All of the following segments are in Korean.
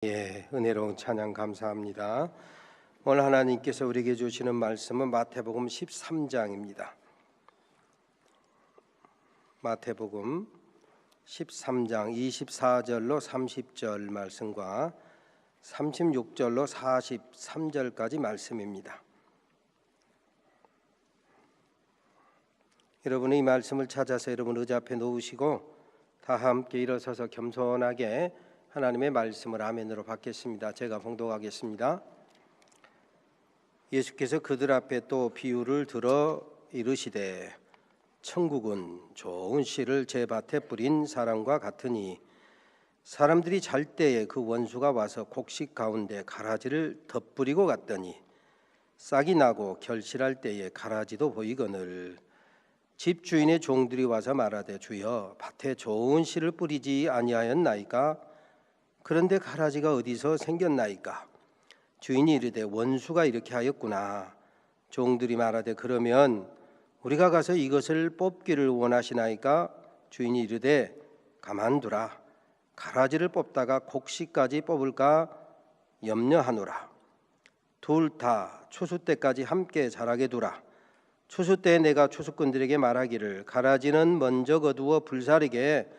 은혜로운 찬양 감사합니다. 오늘 하나님께서 우리에게 주시는 말씀은 마태복음 13장입니다. 마태복음 13장 24절로 30절 말씀과 36절로 43절까지 말씀입니다. 여러분은 이 말씀을 찾아서 여러분 의자 앞에 놓으시고 다 함께 일어서서 겸손하게 하나님의 말씀을 아멘으로 받겠습니다. 제가 봉독하겠습니다. 예수께서 그들 앞에 또 비유를 들어 이르시되 천국은 좋은 씨를 제 밭에 뿌린 사람과 같으니 사람들이 잘 때에 그 원수가 와서 곡식 가운데 가라지를 덧뿌리고 갔더니 싹이 나고 결실할 때에 가라지도 보이거늘 집주인의 종들이 와서 말하되 주여 밭에 좋은 씨를 뿌리지 아니하였나이까? 그런데 가라지가 어디서 생겼나이까? 주인이 이르되 원수가 이렇게 하였구나. 종들이 말하되 그러면 우리가 가서 이것을 뽑기를 원하시나이까? 주인이 이르되 가만두라. 가라지를 뽑다가 곡식까지 뽑을까 염려하노라. 둘 다 추수 때까지 함께 자라게 두라. 추수 때에 내가 추수꾼들에게 말하기를 가라지는 먼저 거두어 불사르게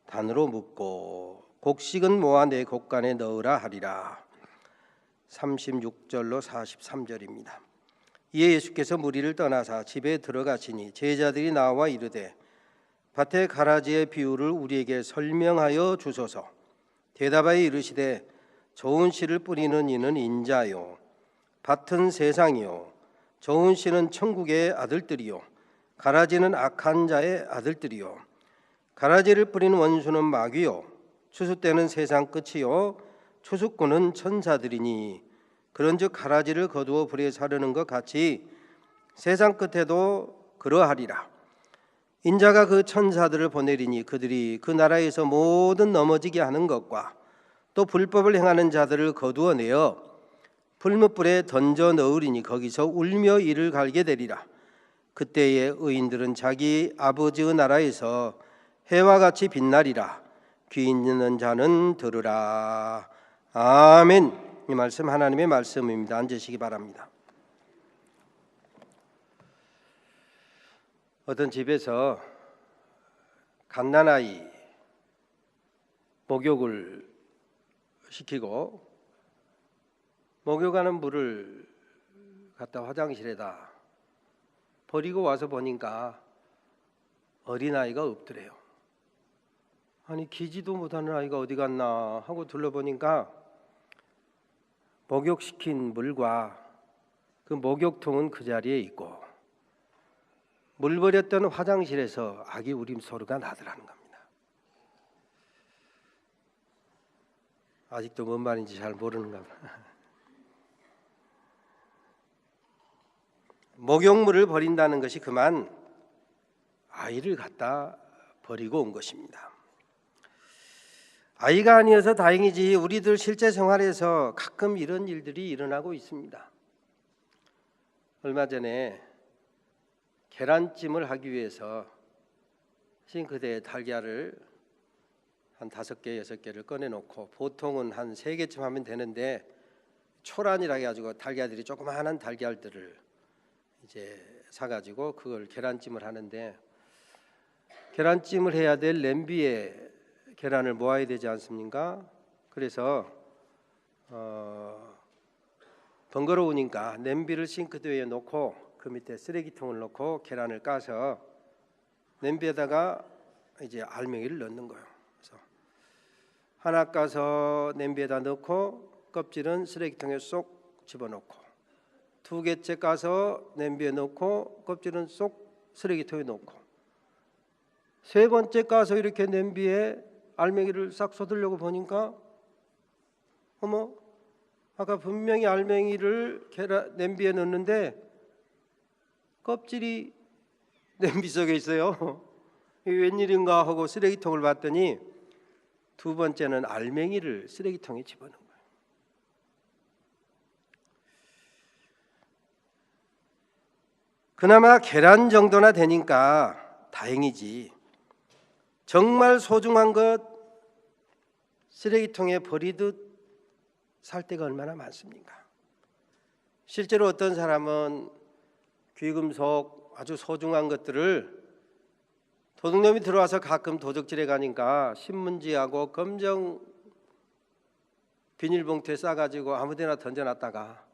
단으로 묶고 곡식은 모아 내 곡간에 넣으라 하리라. 36절로 43절입니다. 이에 예수께서 무리를 떠나사 집에 들어가시니 제자들이 나와 이르되 밭의 가라지의 비유를 우리에게 설명하여 주소서. 대답하여 이르시되 좋은 씨를 뿌리는 이는 인자요 밭은 세상이요 좋은 씨는 천국의 아들들이요 가라지는 악한 자의 아들들이요 가라지를 뿌리는 원수는 마귀요 추수 때는 세상 끝이요 추수꾼은 천사들이니 그런즉 가라지를 거두어 불에 사르는 것 같이 세상 끝에도 그러하리라. 인자가 그 천사들을 보내리니 그들이 그 나라에서 모든 넘어지게 하는 것과 또 불법을 행하는 자들을 거두어내어 불못불에 던져 넣으리니 거기서 울며 이를 갈게 되리라. 그때에 의인들은 자기 아버지의 나라에서 해와 같이 빛나리라. 귀 있는 자는 들으라. 아멘. 이 말씀 하나님의 말씀입니다. 앉으시기 바랍니다. 어떤 집에서 갓난아이 목욕을 시키고 목욕하는 물을 갖다 화장실에다 버리고 와서 보니까 어린아이가 없더래요. 아니 기지도 못하는 아이가 어디 갔나 하고 둘러보니까 목욕시킨 물과 그 목욕통은 그 자리에 있고 물 버렸던 화장실에서 아기 울음소리가 나더라는 겁니다. 아직도 뭔 말인지 잘 모르는가 봐. 목욕물을 버린다는 것이 그만 아이를 갖다 버리고 온 것입니다. 아이가 아니어서 다행이지 우리들 실제 생활에서 가끔 이런 일들이 일어나고 있습니다. 얼마 전에 계란찜을 하기 위해서 싱크대에 달걀을 한 5개, 6개를 꺼내놓고 보통은 한 3개쯤 하면 되는데 초란이라 해가지고 달걀들이 조그마한 달걀들을 이제 사가지고 그걸 계란찜을 하는데 계란찜을 해야 될 냄비에 계란을 모아야 되지 않습니까? 그래서 번거로우니까 냄비를 싱크대에 놓고 그 밑에 쓰레기통을 놓고 계란을 까서 냄비에다가 이제 알맹이를 넣는 거예요. 그래서 하나 까서 냄비에다 넣고 껍질은 쓰레기통에 쏙 집어넣고 2개째 까서 냄비에 넣고 껍질은 쏙 쓰레기통에 넣고 3번째 까서 이렇게 냄비에 알맹이를 싹 쏟으려고 보니까 어머 아까 분명히 알맹이를 냄비에 넣는데 껍질이 냄비 속에 있어요. 이게 웬일인가 하고 쓰레기통을 봤더니 2번째는 알맹이를 쓰레기통에 집어넣은 거예요. 그나마 계란 정도나 되니까 다행이지 정말 소중한 것 쓰레기통에 버리듯 살 때가 얼마나 많습니까? 실제로 어떤 사람은 귀금속 아주 소중한 것들을 도둑놈이 들어와서 가끔 도둑질해 가니까 신문지하고 검정 비닐봉투에 싸가지고 아무데나 던져놨다가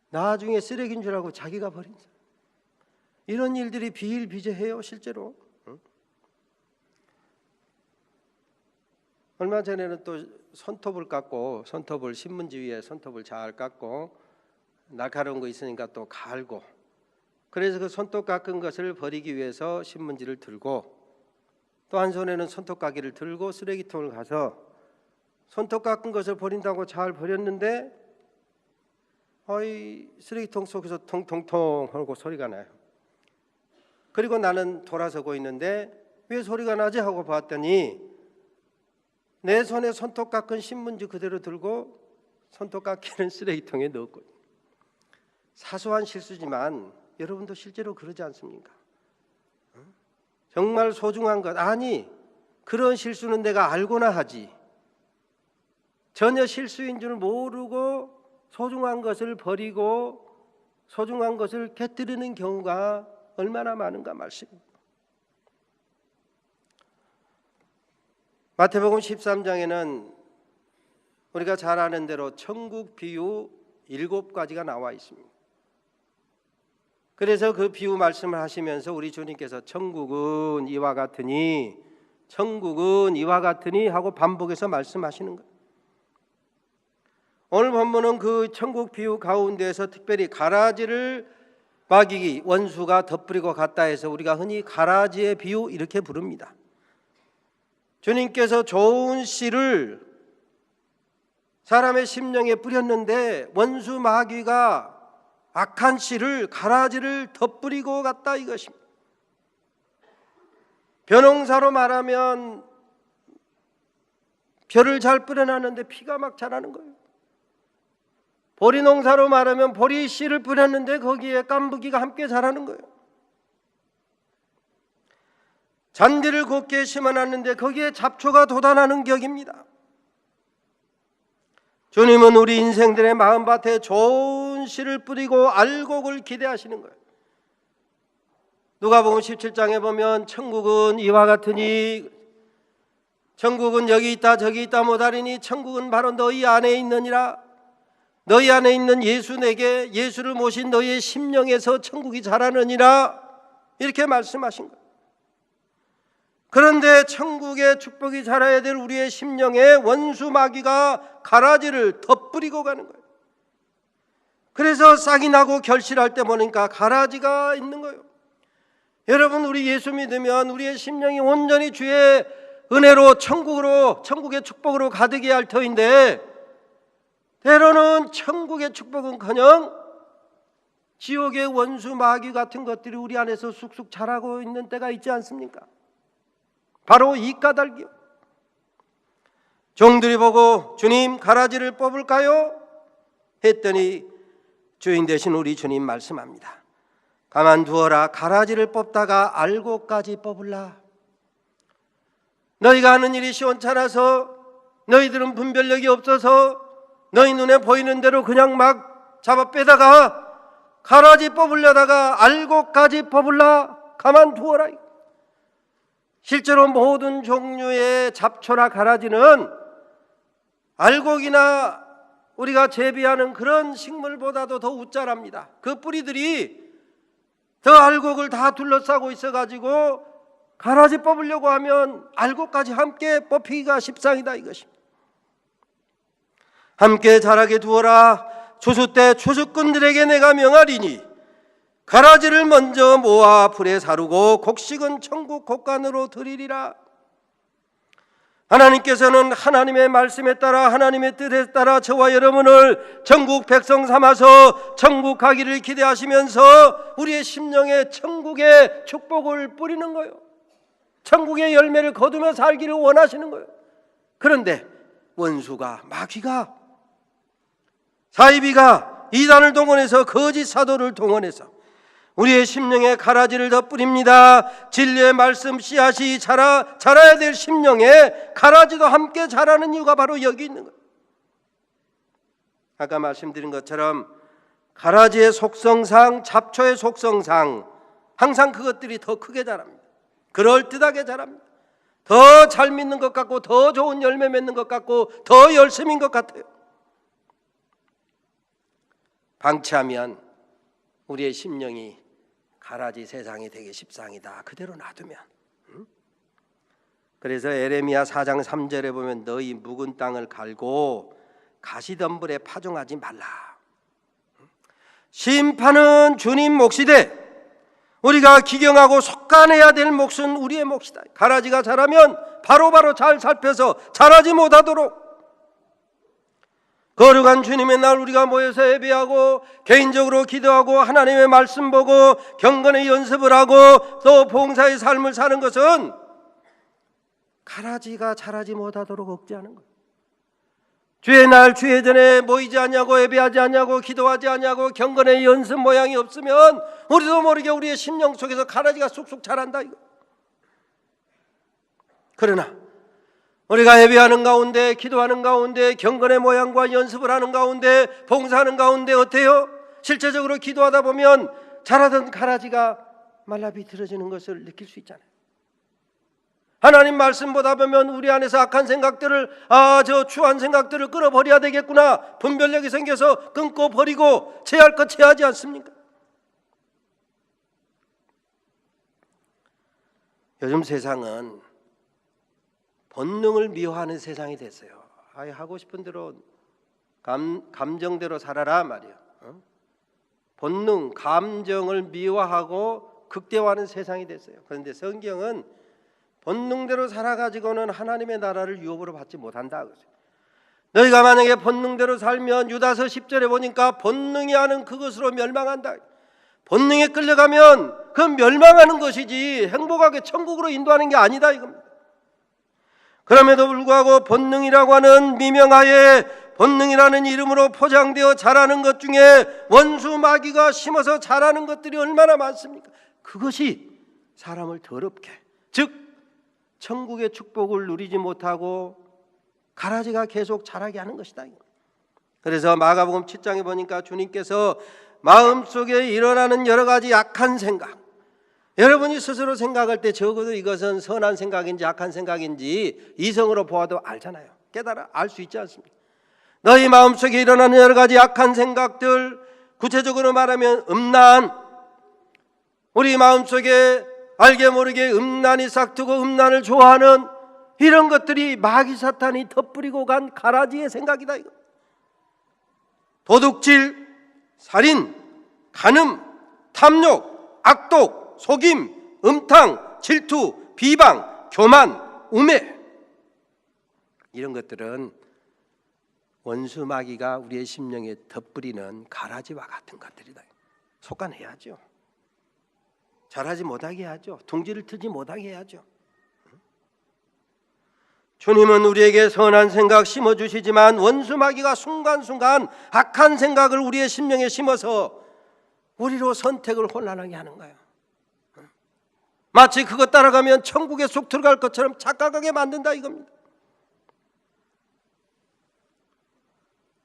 나중에 쓰레기인 줄 알고 자기가 버린 사람. 이런 일들이 비일비재해요, 실제로. 얼마 전에는 또 손톱을 깎고, 손톱을 신문지 위에 손톱을 잘 깎고 날카로운 거 있으니까 또 갈고, 그래서 그 손톱 깎은 것을 버리기 위해서 신문지를 들고 또 한 손에는 손톱 깎이를 들고 쓰레기통을 가서 손톱 깎은 것을 버린다고 잘 버렸는데 쓰레기통 속에서 통통통 하고 소리가 나요. 그리고 나는 돌아서고 있는데 왜 소리가 나지 하고 봤더니 내 손에 손톱 깎은 신문지 그대로 들고 손톱 깎이는 쓰레기통에 넣었거든요. 사소한 실수지만 여러분도 실제로 그러지 않습니까? 정말 소중한 것, 아니 그런 실수는 내가 알고나 하지, 전혀 실수인 줄 모르고 소중한 것을 버리고 소중한 것을 깨뜨리는 경우가 얼마나 많은가 말씀입니다. 마태복음 13장에는 우리가 잘 아는 대로 천국 비유 7가지가 나와 있습니다. 그래서 그 비유 말씀을 하시면서 우리 주님께서 천국은 이와 같으니, 천국은 이와 같으니 하고 반복해서 말씀하시는 거예요. 오늘 본문은 그 천국 비유 가운데에서 특별히 가라지를 마귀 원수가 덧뿌리고 갔다 해서 우리가 흔히 가라지의 비유 이렇게 부릅니다. 주님께서 좋은 씨를 사람의 심령에 뿌렸는데 원수 마귀가 악한 씨를, 가라지를 덧뿌리고 갔다 이것입니다. 벼농사로 말하면 벼를 잘 뿌려놨는데 피가 막 자라는 거예요. 보리농사로 말하면 보리 씨를 뿌렸는데 거기에 깐부기가 함께 자라는 거예요. 잔디를 곱게 심어놨는데 거기에 잡초가 돋아나는 격입니다. 주님은 우리 인생들의 마음밭에 좋은 씨를 뿌리고 알곡을 기대하시는 거예요. 누가복음 17장에 보면 천국은 이와 같으니, 천국은 여기 있다 저기 있다 못하리니 천국은 바로 너희 안에 있느니라. 너희 안에 있는 예수, 내게 예수를 모신 너희의 심령에서 천국이 자라느니라, 이렇게 말씀하신 거예요. 그런데 천국의 축복이 자라야 될 우리의 심령에 원수 마귀가 가라지를 덧뿌리고 가는 거예요. 그래서 싹이 나고 결실할 때 보니까 가라지가 있는 거예요. 여러분, 우리 예수 믿으면 우리의 심령이 온전히 주의 은혜로 천국의 축복으로 가득히 할 터인데, 때로는 천국의 축복은커녕 지옥의 원수 마귀 같은 것들이 우리 안에서 쑥쑥 자라고 있는 때가 있지 않습니까? 바로 이 까닭이요. 종들이 보고 주님 가라지를 뽑을까요? 했더니 주인 되신 우리 주님 말씀합니다. 가만두어라. 가라지를 뽑다가 알곡까지 뽑을라. 너희가 하는 일이 시원찮아서, 너희들은 분별력이 없어서 너희 눈에 보이는 대로 그냥 막 잡아 빼다가 가라지 뽑으려다가 알곡까지 뽑을라. 가만두어라. 실제로 모든 종류의 잡초나 가라지는 알곡이나 우리가 재배하는 그런 식물보다도 더 웃자랍니다. 그 뿌리들이 더 알곡을 다 둘러싸고 있어가지고 가라지 뽑으려고 하면 알곡까지 함께 뽑히기가 십상이다 이것입니다. 함께 자라게 두어라. 추수 때 추수꾼들에게 내가 명하리니 가라지를 먼저 모아 불에 사르고 곡식은 천국 곡간으로 드리리라. 하나님께서는 하나님의 말씀에 따라, 하나님의 뜻에 따라 저와 여러분을 천국 백성 삼아서 천국 가기를 기대하시면서 우리의 심령에 천국의 축복을 뿌리는 거예요. 천국의 열매를 거두며 살기를 원하시는 거예요. 그런데 원수가, 마귀가, 사이비가 이단을 동원해서, 거짓 사도를 동원해서 우리의 심령에 가라지를 덧뿌립니다. 진리의 말씀 씨앗이 자라야 될 심령에 가라지도 함께 자라는 이유가 바로 여기 있는 거예요. 아까 말씀드린 것처럼 가라지의 속성상, 잡초의 속성상 항상 그것들이 더 크게 자랍니다. 그럴듯하게 자랍니다. 더 잘 믿는 것 같고, 더 좋은 열매 맺는 것 같고, 더 열심인 것 같아요. 방치하면 우리의 심령이 가라지 세상이 되게 십상이다. 그대로 놔두면. 그래서 에레미야 4장 3절에 보면 너희 묵은 땅을 갈고 가시덤불에 파종하지 말라. 심판은 주님 몫이되 우리가 기경하고 속간해야 될 몫은 우리의 몫이다. 가라지가 자라면 바로바로 잘 살펴서 자라지 못하도록 거룩한 주님의 날 우리가 모여서 예배하고 개인적으로 기도하고 하나님의 말씀 보고 경건의 연습을 하고 또 봉사의 삶을 사는 것은 가라지가 자라지 못하도록 억제하는 거예요. 주의 날 주의 전에 모이지 않냐고 예배하지 않냐고 기도하지 않냐고 경건의 연습 모양이 없으면 우리도 모르게 우리의 심령 속에서 가라지가 쑥쑥 자란다 이거. 그러나 우리가 예배하는 가운데 기도하는 가운데 경건의 모양과 연습을 하는 가운데 봉사하는 가운데 어때요? 실제적으로 기도하다 보면 자라던 가라지가 말라 비틀어지는 것을 느낄 수 있잖아요. 하나님 말씀 보다 보면 우리 안에서 악한 생각들을 저 추한 생각들을 끊어버려야 되겠구나 분별력이 생겨서 끊고 버리고 제할 것 제하지 않습니까? 요즘 세상은 본능을 미워하는 세상이 됐어요. 하고 싶은 대로 감정대로 살아라 말이야. 본능, 감정을 미워하고 극대화하는 세상이 됐어요. 그런데 성경은 본능대로 살아가지고는 하나님의 나라를 유업으로 받지 못한다. 너희가 만약에 본능대로 살면 유다서 10절에 보니까 본능이 하는 그것으로 멸망한다. 본능에 끌려가면 그 멸망하는 것이지 행복하게 천국으로 인도하는 게 아니다 이겁니다. 그럼에도 불구하고 본능이라고 하는 미명하에 본능이라는 이름으로 포장되어 자라는 것 중에 원수 마귀가 심어서 자라는 것들이 얼마나 많습니까? 그것이 사람을 더럽게, 즉 천국의 축복을 누리지 못하고 가라지가 계속 자라게 하는 것이다. 그래서 마가복음 7장에 보니까 주님께서 마음속에 일어나는 여러 가지 약한 생각, 여러분이 스스로 생각할 때 적어도 이것은 선한 생각인지 악한 생각인지 이성으로 보아도 알잖아요. 깨달아 알 수 있지 않습니까? 너희 마음속에 일어나는 여러 가지 약한 생각들, 구체적으로 말하면 음란, 우리 마음속에 알게 모르게 음란이 싹트고 음란을 좋아하는 이런 것들이 마귀 사탄이 덧뿌리고 간 가라지의 생각이다 이거. 도둑질, 살인, 간음, 탐욕, 악독, 속임, 음탕, 질투, 비방, 교만, 우매, 이런 것들은 원수 마귀가 우리의 심령에 덧뿌리는 가라지와 같은 것들이다. 속간해야죠. 자라지 못하게 해야죠. 둥지를 트지 못하게 해야죠. 주님은 우리에게 선한 생각 심어주시지만 원수 마귀가 순간순간 악한 생각을 우리의 심령에 심어서 우리로 선택을 혼란하게 하는 거예요. 마치 그것 따라가면 천국에 쏙 들어갈 것처럼 착각하게 만든다 이겁니다.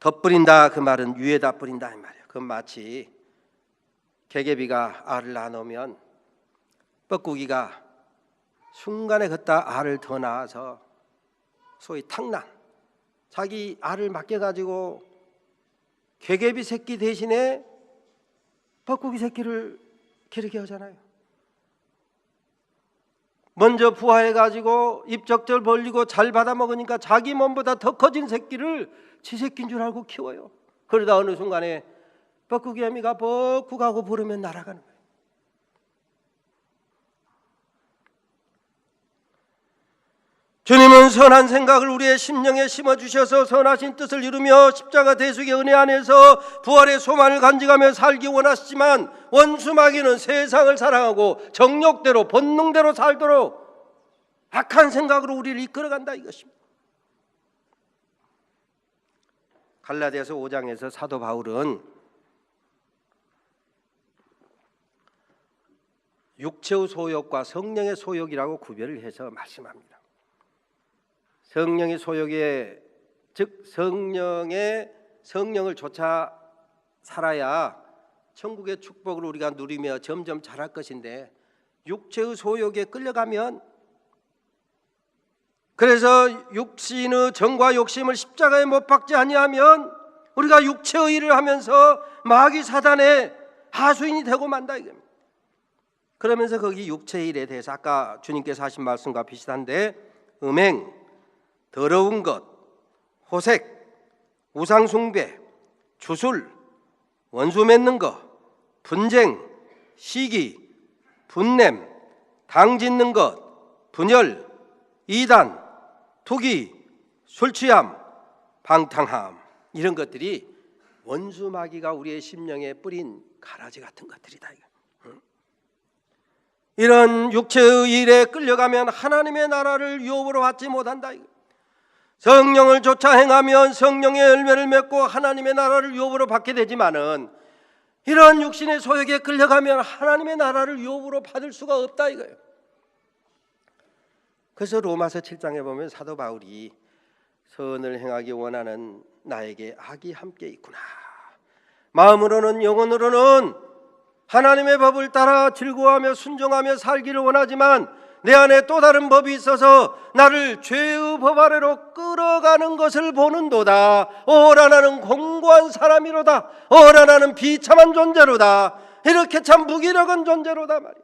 덧뿌린다 그 말은 위에다 뿌린다 이 말이에요. 그건 마치 개개비가 알을 낳아놓으면 뻐꾸기가 순간에 걷다 알을 더 낳아서 소위 탕난, 자기 알을 맡겨가지고 개개비 새끼 대신에 뻐꾸기 새끼를 기르게 하잖아요. 먼저 부화해가지고 입적절 벌리고 잘 받아먹으니까 자기 몸보다 더 커진 새끼를 지 새끼인 줄 알고 키워요. 그러다 어느 순간에 뻐꾸기 애미가 뻐꾸가고 부르면 날아가는 거예요. 주님은 선한 생각을 우리의 심령에 심어주셔서 선하신 뜻을 이루며 십자가 대속의 은혜 안에서 부활의 소망을 간직하며 살기 원하시지만 원수 마귀는 세상을 사랑하고 정욕대로 본능대로 살도록 악한 생각으로 우리를 이끌어간다 이것입니다. 갈라디아서 5장에서 사도 바울은 육체의 소욕과 성령의 소욕이라고 구별을 해서 말씀합니다. 성령의 소욕에 즉 성령의 성령을 쫓아 살아야 천국의 축복을 우리가 누리며 점점 자랄 것인데 육체의 소욕에 끌려가면, 그래서 육신의 정과 욕심을 십자가에 못 박지 아니하면 우리가 육체의 일을 하면서 마귀 사단의 하수인이 되고 만다 이겁니다. 그러면서 거기 육체의 일에 대해서 아까 주님께서 하신 말씀과 비슷한데 음행, 더러운 것, 호색, 우상숭배, 주술, 원수 맺는 것, 분쟁, 시기, 분냄, 당 짓는 것, 분열, 이단, 투기, 술취함, 방탕함, 이런 것들이 원수 마귀가 우리의 심령에 뿌린 가라지 같은 것들이다. 이런 육체의 일에 끌려가면 하나님의 나라를 유업으로 받지 못한다. 성령을 쫓아 행하면 성령의 열매를 맺고 하나님의 나라를 유업으로 받게 되지만은 이런 육신의 소욕에 끌려가면 하나님의 나라를 유업으로 받을 수가 없다 이거예요. 그래서 로마서 7장에 보면 사도 바울이 선을 행하기 원하는 나에게 악이 함께 있구나. 마음으로는 영혼으로는 하나님의 법을 따라 즐거워하며 순종하며 살기를 원하지만 내 안에 또 다른 법이 있어서 나를 죄의 법 아래로 끌어가는 것을 보는도다. 오라 나는 공고한 사람이로다. 오라 나는 비참한 존재로다. 이렇게 참 무기력한 존재로다 말이야.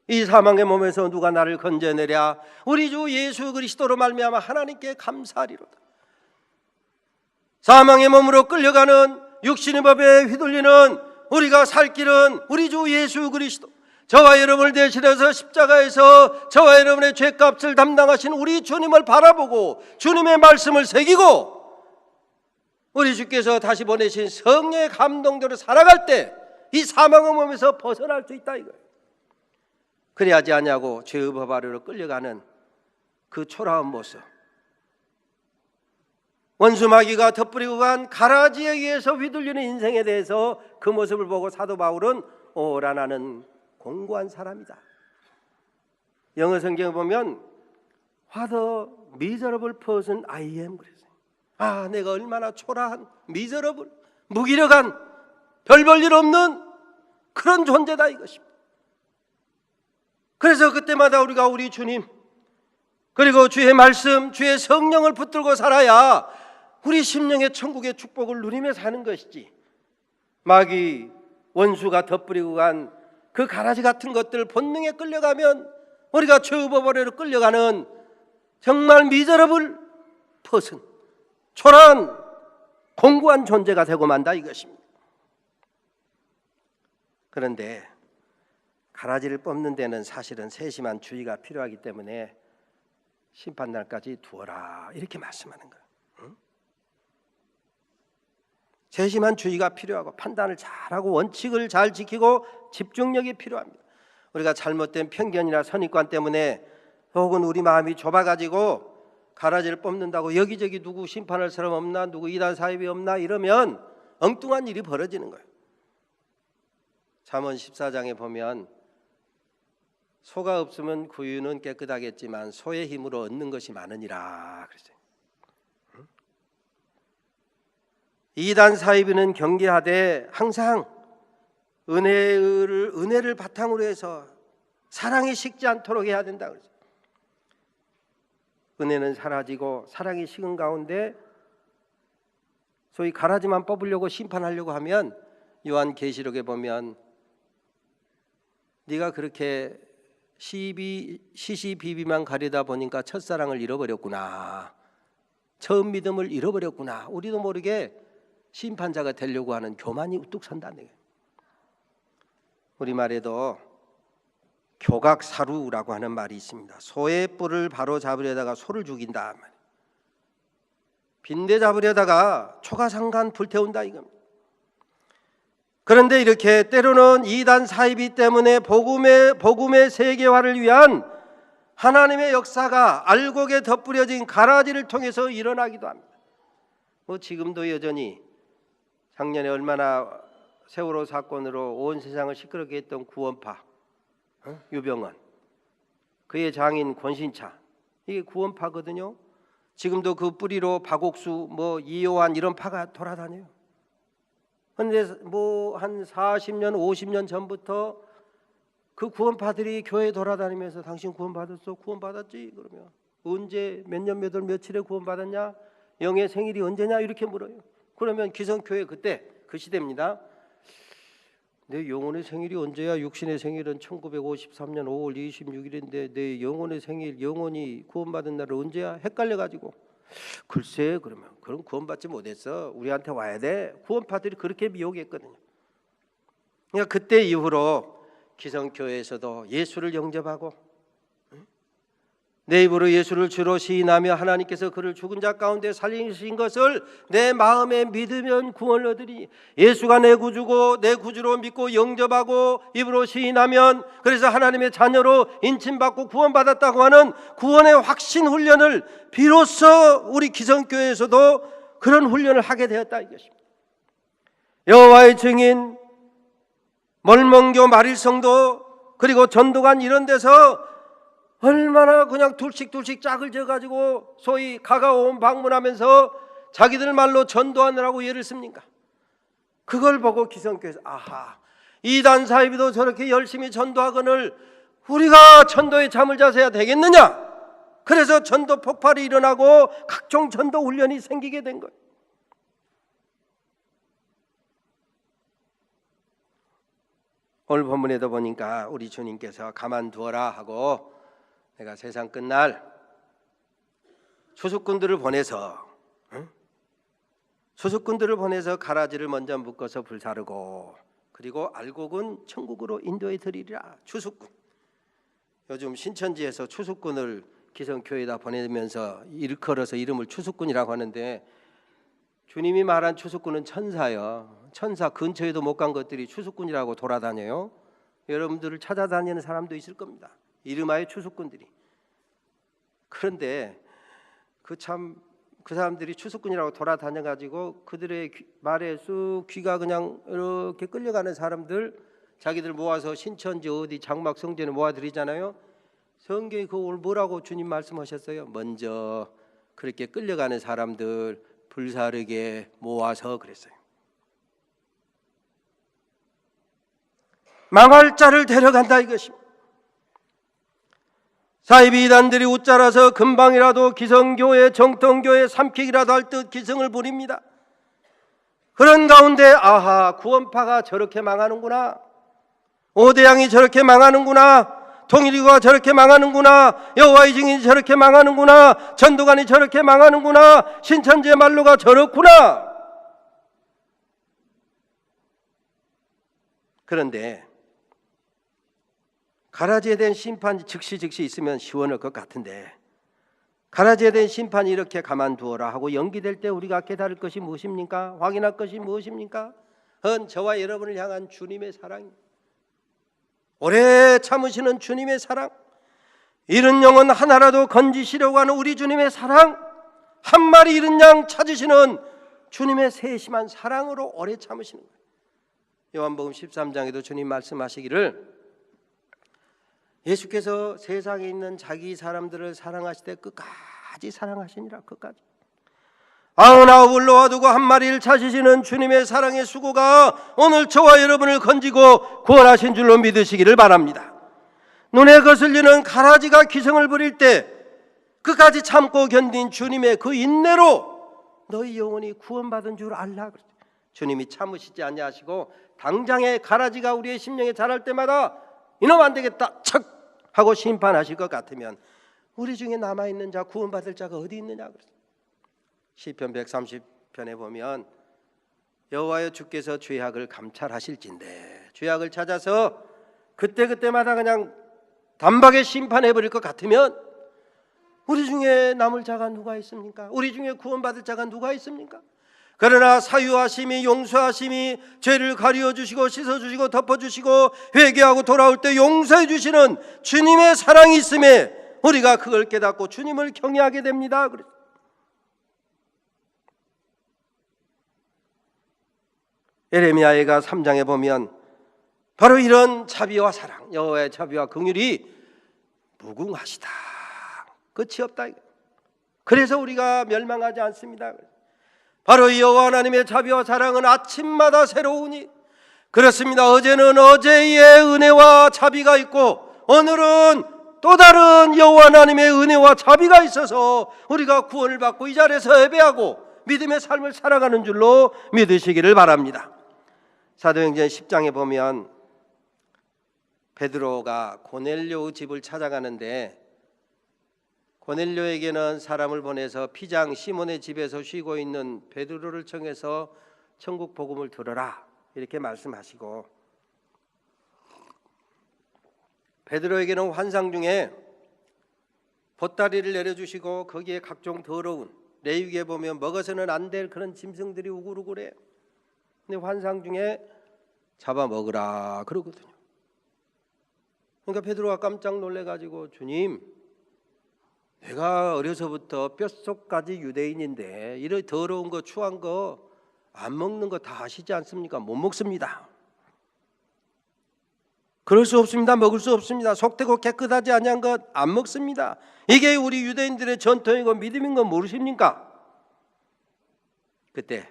이 사망의 몸에서 누가 나를 건져내랴. 우리 주 예수 그리스도로 말미암아 하나님께 감사하리로다. 사망의 몸으로 끌려가는 육신의 법에 휘둘리는 우리가 살 길은 우리 주 예수 그리스도, 저와 여러분을 대신해서 십자가에서 저와 여러분의 죄값을 담당하신 우리 주님을 바라보고 주님의 말씀을 새기고 우리 주께서 다시 보내신 성령의 감동대로 살아갈 때 이 사망의 몸에서 벗어날 수 있다 이거예요. 그래야지 하냐고 죄의 법 아래로 끌려가는 그 초라한 모습, 원수 마귀가 덧뿌리고 간 가라지에 의해서 휘둘리는 인생에 대해서 그 모습을 보고 사도 바울은 오라 나는 공고한 사람이다. 영어 성경에 보면 What a miserable person I am 그랬어요. 아, 내가 얼마나 초라한, 미저러블, 무기력한, 별 볼 일 없는 그런 존재다 이것입니다. 그래서 그때마다 우리가 우리 주님 그리고 주의 말씀, 주의 성령을 붙들고 살아야 우리 심령의 천국의 축복을 누리며 사는 것이지, 마귀 원수가 덧뿌리고 간 그 가라지 같은 것들 본능에 끌려가면 우리가 죄의 법 아래로 끌려가는 정말 미저러블 퍼슨, 초라한 공고한 존재가 되고 만다 이것입니다. 그런데 가라지를 뽑는 데는 사실은 세심한 주의가 필요하기 때문에 심판날까지 두어라 이렇게 말씀하는 거예요. 세심한 주의가 필요하고 판단을 잘하고 원칙을 잘 지키고 집중력이 필요합니다. 우리가 잘못된 편견이나 선입관 때문에 혹은 우리 마음이 좁아가지고 가라지를 뽑는다고 여기저기 누구 심판할 사람 없나, 누구 이단 사입이 없나 이러면 엉뚱한 일이 벌어지는 거예요. 잠언 14장에 보면 소가 없으면 구유는 깨끗하겠지만 소의 힘으로 얻는 것이 많으니라 그랬어요. 이단 사이비는 경계하되 항상 은혜를 바탕으로 해서 사랑이 식지 않도록 해야 된다 그랬어요. 은혜는 사라지고 사랑이 식은 가운데 소위 가라지만 뽑으려고 심판하려고 하면 요한계시록에 보면 네가 그렇게 시시비비만 가려다 보니까 첫사랑을 잃어버렸구나, 처음 믿음을 잃어버렸구나, 우리도 모르게 심판자가 되려고 하는 교만이 우뚝 선다는 거예요. 우리말에도 교각사루라고 하는 말이 있습니다. 소의 뿔을 바로 잡으려다가 소를 죽인다, 빈대 잡으려다가 초가상간 불태운다 이겁니다. 그런데 이렇게 때로는 이단 사이비 때문에 복음의 세계화를 위한 하나님의 역사가 알곡에 덧뿌려진 가라지를 통해서 일어나기도 합니다. 지금도 여전히 작년에 얼마나 세월호 사건으로 온 세상을 시끄럽게 했던 구원파 유병헌, 그의 장인 권신차, 이게 구원파거든요. 지금도 그 뿌리로 박옥수, 이요한 이런 파가 돌아다녀요. 그런데 한 40년, 50년 전부터 그 구원파들이 교회 돌아다니면서 당신 구원받았어? 구원받았지? 그러면 언제 몇 년 몇 월 며칠에 구원받았냐? 영의 생일이 언제냐? 이렇게 물어요. 그러면 기성교회 그때 그 시대입니다. 내 영혼의 생일이 언제야? 육신의 생일은 1953년 5월 26일인데 내 영혼의 생일, 영혼이 구원받은 날은 언제야? 헷갈려가지고 글쎄 그러면 그럼 구원받지 못했어. 우리한테 와야 돼. 구원파들이 그렇게 미혹했거든요. 그러니까 그때 이후로 기성교회에서도 예수를 영접하고 내 입으로 예수를 주로 시인하며 하나님께서 그를 죽은 자 가운데 살리신 것을 내 마음에 믿으면 구원을 얻으리. 예수가 내 구주고 내 구주로 믿고 영접하고 입으로 시인하면 그래서 하나님의 자녀로 인침받고 구원받았다고 하는 구원의 확신 훈련을 비로소 우리 기성교회에서도 그런 훈련을 하게 되었다 이것입니다. 여호와의 증인, 멀멍교 마릴성도 그리고 전도관 이런 데서 얼마나 그냥 둘씩 짝을 져가지고 소위 가까운 방문하면서 자기들 말로 전도하느라고 예를 씁니까? 그걸 보고 기성교회에서 아하, 이단 사이비도 저렇게 열심히 전도하거늘 우리가 전도에 잠을 자서야 되겠느냐? 그래서 전도 폭발이 일어나고 각종 전도 훈련이 생기게 된 거예요. 오늘 본문에도 보니까 우리 주님께서 가만두어라 하고 내가 세상 끝날 추수꾼들을 보내서 가라지를 먼저 묶어서 불사르고 그리고 알곡은 천국으로 인도해 드리리라. 추수꾼. 요즘 신천지에서 추수꾼을 기성교회에다 보내면서 일컬어서 이름을 추수꾼이라고 하는데 주님이 말한 추수꾼은 천사요. 천사 근처에도 못 간 것들이 추수꾼이라고 돌아다녀요. 여러분들을 찾아다니는 사람도 있을 겁니다. 이름하여 추수꾼들이. 그런데 그 사람들이 추수꾼이라고 돌아다녀가지고 그들의 말에 쑥 귀가 그냥 이렇게 끌려가는 사람들 자기들 모아서 신천지 어디 장막 성전에 모아드리잖아요. 성경이 그 오늘 뭐라고 주님 말씀하셨어요? 먼저 그렇게 끌려가는 사람들 불사르게 모아서 그랬어요. 망할 자를 데려간다 이것입니다. 사이비 이단들이 웃자라서 금방이라도 기성교회 정통교회 삼키기라도 할 듯 기승을 부립니다. 그런 가운데 아하, 구원파가 저렇게 망하는구나, 오대양이 저렇게 망하는구나, 통일교가 저렇게 망하는구나, 여호와의 증인이 저렇게 망하는구나, 전도관이 저렇게 망하는구나, 신천지의 말로가 저렇구나. 그런데 가라지에 대한 심판이 즉시 있으면 시원할 것 같은데 가라지에 대한 심판이 이렇게 가만두어라 하고 연기될 때 우리가 깨달을 것이 무엇입니까? 확인할 것이 무엇입니까? 저와 여러분을 향한 주님의 사랑, 오래 참으시는 주님의 사랑, 잃은 영혼 하나라도 건지시려고 하는 우리 주님의 사랑, 한 마리 잃은 양 찾으시는 주님의 세심한 사랑으로 오래 참으시는 거예요. 요한복음 13장에도 주님 말씀하시기를 예수께서 세상에 있는 자기 사람들을 사랑하실 때 끝까지 사랑하시니라. 끝까지. 99을 놓아두고 한 마리를 찾으시는 주님의 사랑의 수고가 오늘 저와 여러분을 건지고 구원하신 줄로 믿으시기를 바랍니다. 눈에 거슬리는 가라지가 기승을 부릴 때 끝까지 참고 견딘 주님의 그 인내로 너희 영혼이 구원받은 줄 알라. 주님이 참으시지 아니하시고 당장에 가라지가 우리의 심령에 자랄 때마다 이놈 안 되겠다 척 하고 심판하실 것 같으면 우리 중에 남아있는 자, 구원받을 자가 어디 있느냐. 시편 130편에 보면 여호와여 주께서 죄악을 감찰하실진데, 죄악을 찾아서 그때마다 그냥 단박에 심판해버릴 것 같으면 우리 중에 남을 자가 누가 있습니까? 우리 중에 구원받을 자가 누가 있습니까? 그러나 사유하심이, 용서하심이, 죄를 가리워주시고 씻어주시고 덮어주시고 회개하고 돌아올 때 용서해주시는 주님의 사랑이 있음에 우리가 그걸 깨닫고 주님을 경외하게 됩니다. 에레미야가 3장에 보면 바로 이런 자비와 사랑, 여호와의 자비와 긍휼이 무궁하시다, 끝이 없다. 그래서 우리가 멸망하지 않습니다. 바로 여호와 하나님의 자비와 사랑은 아침마다 새로우니, 그렇습니다. 어제는 어제의 은혜와 자비가 있고 오늘은 또 다른 여호와 하나님의 은혜와 자비가 있어서 우리가 구원을 받고 이 자리에서 예배하고 믿음의 삶을 살아가는 줄로 믿으시기를 바랍니다. 사도행전 10장에 보면 베드로가 고넬료의 집을 찾아가는데, 고넬료에게는 사람을 보내서 피장 시몬의 집에서 쉬고 있는 베드로를 청해서 천국 복음을 들어라 이렇게 말씀하시고, 베드로에게는 환상 중에 보따리를 내려주시고 거기에 각종 더러운, 레위기에 보면 먹어서는 안 될 그런 짐승들이 우글우글해. 근데 환상 중에 잡아 먹으라 그러거든요. 그러니까 베드로가 깜짝 놀래가지고, 주님, 내가 어려서부터 뼛속까지 유대인인데 이런 더러운 거 추한 거 안 먹는 거 다 아시지 않습니까? 못 먹습니다. 그럴 수 없습니다. 먹을 수 없습니다. 속되고 깨끗하지 아니한 것 안 먹습니다. 이게 우리 유대인들의 전통이고 믿음인 거 모르십니까? 그때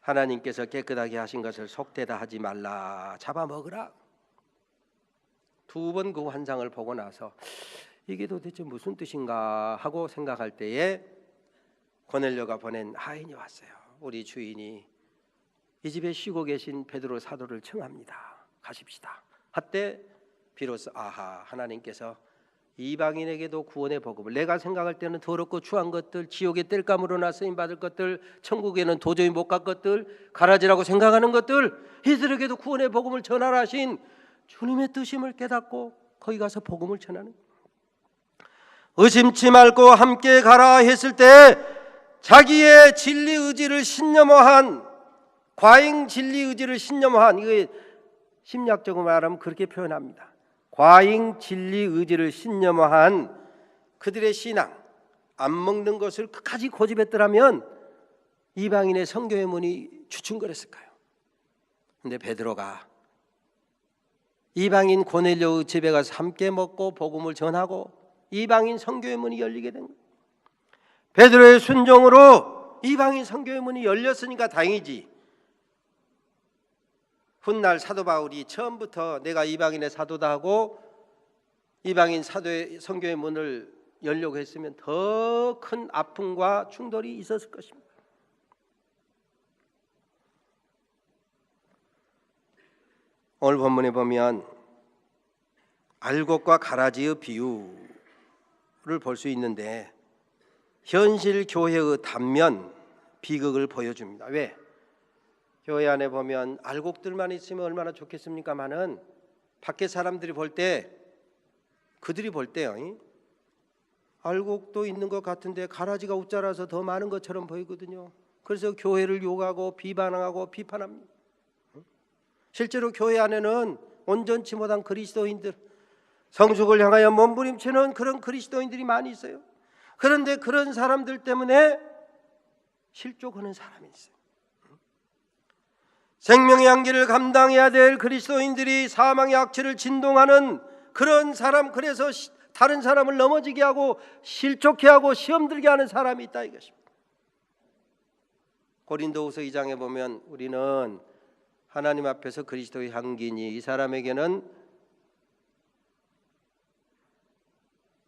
하나님께서 깨끗하게 하신 것을 속되다 하지 말라, 잡아 먹으라. 두 번 그 환상을 보고 나서 이게 도대체 무슨 뜻인가 하고 생각할 때에 고넬료가 보낸 하인이 왔어요. 우리 주인이 이 집에 쉬고 계신 베드로 사도를 청합니다. 가십시다. 하때 비로소 아하, 하나님께서 이방인에게도 구원의 복음을, 내가 생각할 때는 더럽고 추한 것들, 지옥의 땔감으로나 쓰임받을 것들, 천국에는 도저히 못 갈 것들, 가라지라고 생각하는 것들, 이들에게도 구원의 복음을 전하라 하신 주님의 뜻임을 깨닫고 거기 가서 복음을 전하는, 의심치 말고 함께 가라 했을 때 자기의 진리 의지를 신념화한, 과잉 진리 의지를 신념화한, 이거 심리학적으로 말하면 그렇게 표현합니다. 과잉 진리 의지를 신념화한 그들의 신앙, 안 먹는 것을 끝까지 고집했더라면 이방인의 선교의 문이 주춤거렸을까요? 그런데 베드로가 이방인 고넬료의 집에 가서 함께 먹고 복음을 전하고 이방인 선교의 문이 열리게 된 거예요. 베드로의 순종으로 이방인 선교의 문이 열렸으니까 다행이지. 훗날 사도 바울이 처음부터 내가 이방인의 사도다 하고 이방인 사도의 선교의 문을 열려고 했으면 더 큰 아픔과 충돌이 있었을 것입니다. 오늘 본문에 보면 알곡과 가라지의 비유를 볼 수 있는데, 현실 교회의 단면, 비극을 보여줍니다. 왜? 교회 안에 보면 알곡들만 있으면 얼마나 좋겠습니까마는 밖에 사람들이 볼 때, 그들이 볼 때요, 알곡도 있는 것 같은데 가라지가 웃자라서 더 많은 것처럼 보이거든요. 그래서 교회를 욕하고 비방하고 비판합니다. 실제로 교회 안에는 온전치 못한 그리스도인들, 성숙을 향하여 몸부림치는 그런 그리스도인들이 많이 있어요. 그런데 그런 사람들 때문에 실족하는 사람이 있어요. 생명의 향기를 감당해야 될 그리스도인들이 사망의 악취를 진동하는 그런 사람, 그래서 다른 사람을 넘어지게 하고 실족해 하고 시험 들게 하는 사람이 있다 이것입니다. 고린도후서 2장에 보면 우리는 하나님 앞에서 그리스도의 향기니 이 사람에게는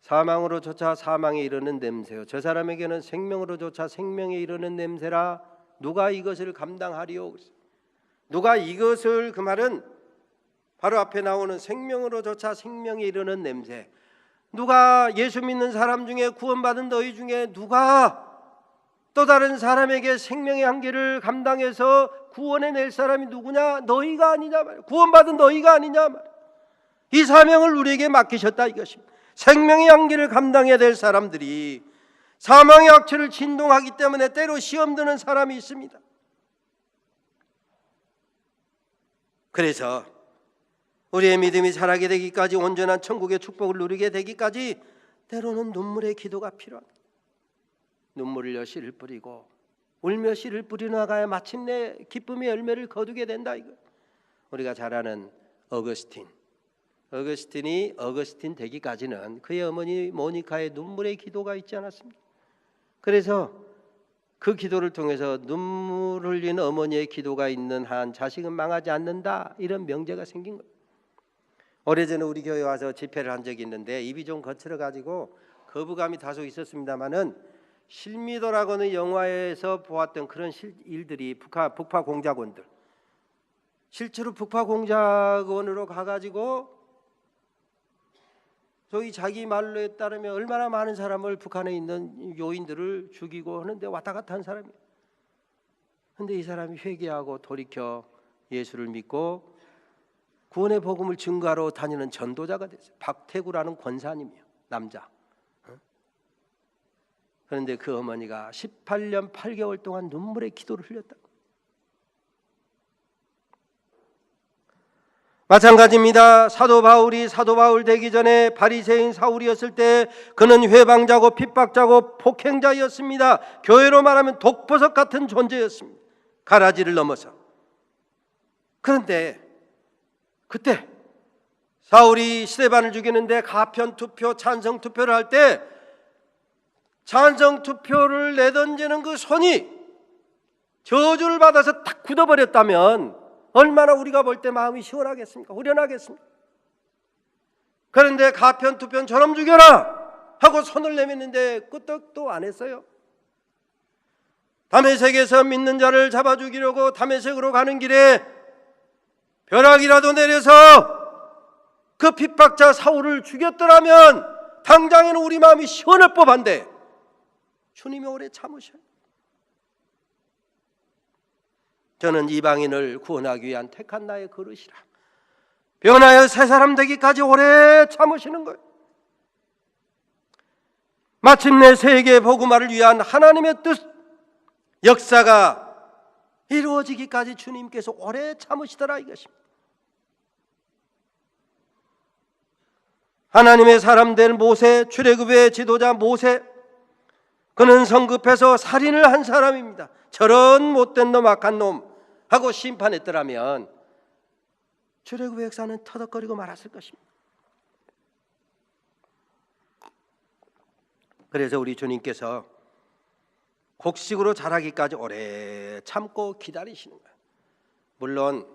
사망으로조차 사망에 이르는 냄새요, 저 사람에게는 생명으로조차 생명에 이르는 냄새라. 누가 이것을 감당하리요? 누가 이것을, 그 말은 바로 앞에 나오는 생명으로조차 생명에 이르는 냄새. 누가 예수 믿는 사람 중에, 구원받은 너희 중에 누가 또 다른 사람에게 생명의 향기를 감당해서 구원해낼 사람이 누구냐? 너희가 아니냐 말이야. 구원받은 너희가 아니냐 말이야. 이 사명을 우리에게 맡기셨다 이것입니다. 생명의 향기를 감당해야 될 사람들이 사망의 악취를 진동하기 때문에 때로 시험 드는 사람이 있습니다. 그래서 우리의 믿음이 자라게 되기까지, 온전한 천국의 축복을 누리게 되기까지 때로는 눈물의 기도가 필요합니다. 눈물을 흘려 씨를 뿌리고 울며 씨를 뿌리나가야 마침내 기쁨의 열매를 거두게 된다 이거. 우리가 잘 아는 어거스틴이 어거스틴 되기까지는 그의 어머니 모니카의 눈물의 기도가 있지 않았습니까? 그래서 그 기도를 통해서 눈물 흘린 어머니의 기도가 있는 한 자식은 망하지 않는다, 이런 명제가 생긴 거예요. 오래전에 우리 교회 와서 집회를 한 적이 있는데 입이 좀 거칠어 가지고 거부감이 다소 있었습니다마는 실미도라고는 영화에서 보았던 그런 일들이 북파 공작원들, 실제로 북파 공작원으로 가가지고 저희 자기 말로에 따르면 얼마나 많은 사람을 북한에 있는 요인들을 죽이고 하는데 왔다 갔다 한 사람이에요. 그런데 이 사람이 회개하고 돌이켜 예수를 믿고 구원의 복음을 증거하러 다니는 전도자가 됐어요. 박태구라는 권사님이요, 남자. 그런데 그 어머니가 18년 8개월 동안 눈물의 기도를 흘렸다. 마찬가지입니다. 사도 바울이 사도 바울 되기 전에 바리새인 사울이었을 때 그는 회방자고 핍박자고 폭행자였습니다. 교회로 말하면 독버섯 같은 존재였습니다. 가라지를 넘어서. 그런데 그때 사울이 스데반을 죽이는데 가편 투표, 찬성 투표를 할 때 찬성 투표를 내던지는 그 손이 저주를 받아서 탁 굳어버렸다면 얼마나 우리가 볼 때 마음이 시원하겠습니까? 후련하겠습니까? 그런데 가편 투표는 저놈 죽여라 하고 손을 내밀는데 끄떡도 안 했어요. 다메섹에서 믿는 자를 잡아 죽이려고 다메섹으로 가는 길에 벼락이라도 내려서 그 핍박자 사울을 죽였더라면 당장에는 우리 마음이 시원할 법한데 주님이 오래 참으셔요. 저는 이방인을 구원하기 위한 택한 나의 그릇이라 변하여 새 사람 되기까지 오래 참으시는 거예요. 마침내 세계 복음화를 위한 하나님의 뜻, 역사가 이루어지기까지 주님께서 오래 참으시더라 이것입니다. 하나님의 사람 된 모세, 출애굽의 지도자 모세, 그는 성급해서 살인을 한 사람입니다. 저런 못된 놈, 악한 놈 하고 심판했더라면 출애굽의 역사는 터덕거리고 말았을 것입니다. 그래서 우리 주님께서 곡식으로 자라기까지 오래 참고 기다리시는 거예요. 물론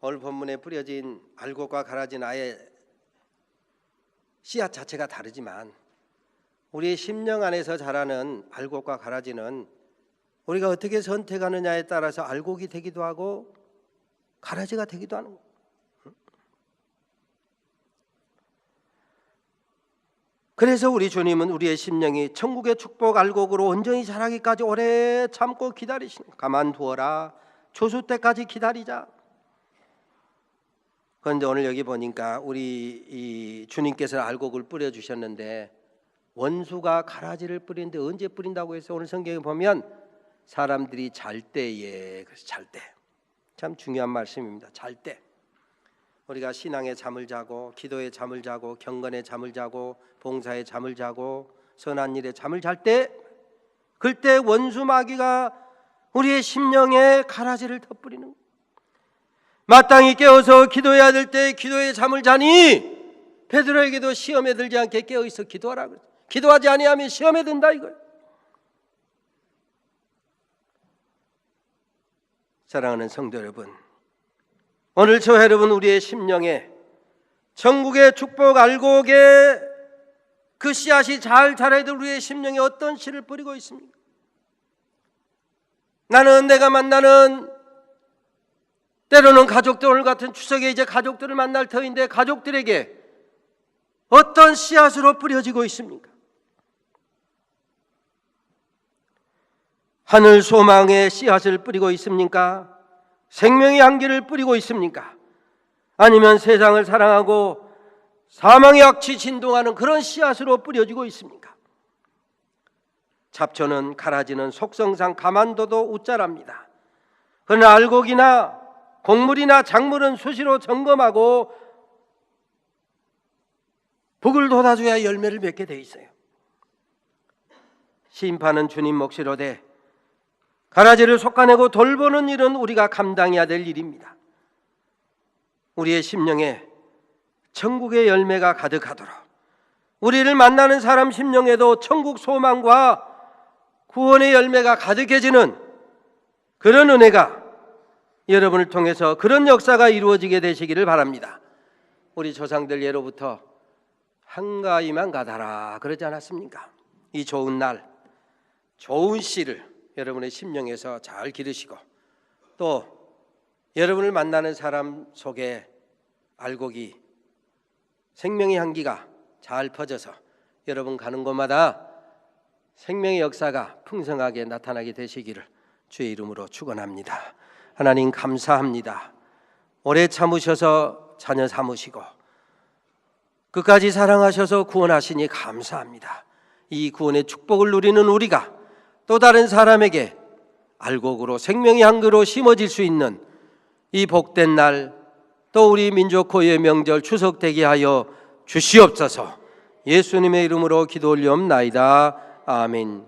오늘 본문에 뿌려진 알곡과 가라진 아예 씨앗 자체가 다르지만 우리의 심령 안에서 자라는 알곡과 가라지는 우리가 어떻게 선택하느냐에 따라서 알곡이 되기도 하고 가라지가 되기도 하는 거예요. 그래서 우리 주님은 우리의 심령이 천국의 축복 알곡으로 온전히 자라기까지 오래 참고 기다리시는 거예요. 가만두어라, 추수 때까지 기다리자. 그런데 오늘 여기 보니까 우리 이 주님께서 알곡을 뿌려주셨는데 원수가 가라지를 뿌리는데 언제 뿌린다고 해서 오늘 성경에 보면 사람들이 잘 때에, 그래서 잘 때, 참 중요한 말씀입니다. 잘 때. 우리가 신앙에 잠을 자고 기도에 잠을 자고 경건에 잠을 자고 봉사에 잠을 자고 선한 일에 잠을 잘 때, 그때 원수 마귀가 우리의 심령에 가라지를 덧뿌리는 거예요. 마땅히 깨어서 기도해야 될 때 기도에 잠을 자니 베드로에게도 시험에 들지 않게 깨어있어 기도하라 그랬어요. 기도하지 아니하면 시험에 든다 이거예요. 사랑하는 성도 여러분, 오늘 저 여러분 우리의 심령에 천국의 축복 알곡의 그 씨앗이 잘 자라야 될 우리의 심령에 어떤 씨를 뿌리고 있습니까? 나는 내가 만나는 때로는 가족들, 오늘 같은 추석에 이제 가족들을 만날 터인데 가족들에게 어떤 씨앗으로 뿌려지고 있습니까? 하늘 소망의 씨앗을 뿌리고 있습니까? 생명의 향기를 뿌리고 있습니까? 아니면 세상을 사랑하고 사망의 악취 진동하는 그런 씨앗으로 뿌려지고 있습니까? 잡초는 가라지는 속성상 가만둬도 웃자랍니다. 그러나 알곡이나 곡물이나 작물은 수시로 점검하고 복을 돋아줘야 열매를 맺게 돼 있어요. 심판은 주님 몫이로되 가라지를 솎아내고 돌보는 일은 우리가 감당해야 될 일입니다. 우리의 심령에 천국의 열매가 가득하도록 우리를 만나는 사람 심령에도 천국 소망과 구원의 열매가 가득해지는 그런 은혜가 여러분을 통해서 그런 역사가 이루어지게 되시기를 바랍니다. 우리 조상들 예로부터 한가위만 가다라 그러지 않았습니까? 이 좋은 날, 좋은 씨를 여러분의 심령에서 잘 기르시고 또 여러분을 만나는 사람 속에 알곡이 생명의 향기가 잘 퍼져서 여러분 가는 곳마다 생명의 역사가 풍성하게 나타나게 되시기를 주의 이름으로 축원합니다. 하나님 감사합니다. 오래 참으셔서 자녀 삼으시고 끝까지 사랑하셔서 구원하시니 감사합니다. 이 구원의 축복을 누리는 우리가 또 다른 사람에게 알곡으로 생명의 향기로 심어질 수 있는 이 복된 날, 또 우리 민족 고유의 명절 추석 되게 하여 주시옵소서. 예수님의 이름으로 기도 올리옵나이다. 아멘.